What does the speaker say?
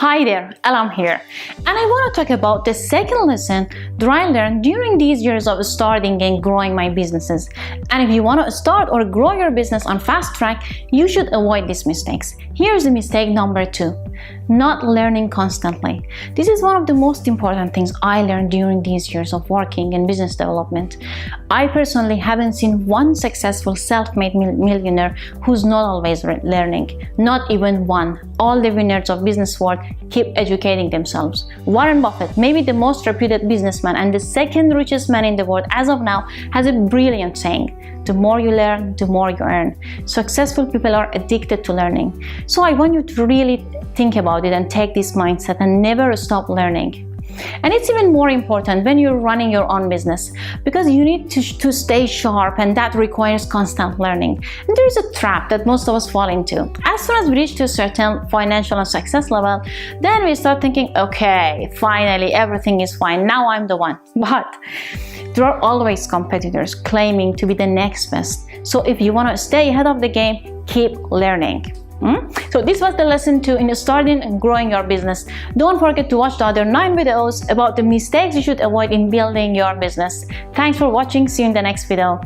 Hi there, Alam here, and I want to talk about the second lesson that I learned during these years of starting and growing my businesses. And if you want to start or grow your business on fast track, you should avoid these mistakes. Here's the mistake number 2. Not learning constantly. This is one of the most important things I learned during these years of working in business development. I personally haven't seen one successful self-made millionaire who's not always learning. Not even one. All the winners of business world keep educating themselves. Warren Buffett, maybe the most reputed businessman and the second richest man in the world as of now, has a brilliant saying: the more you learn, the more you earn. Successful people are addicted to learning. So I want you to really think about it and take this mindset and never stop learning. And it's even more important when you're running your own business, because you need to stay sharp, and that requires constant learning. And there's a trap that most of us fall into. As soon as we reach to a certain financial and success level, then we start thinking, okay, finally everything is fine, now I'm the one. But there are always competitors claiming to be the next best. So if you want to stay ahead of the game, keep learning. So this was the lesson 2 in starting and growing your business. Don't forget to watch the other 9 videos about the mistakes you should avoid in building your business. Thanks for watching. See you in the next video.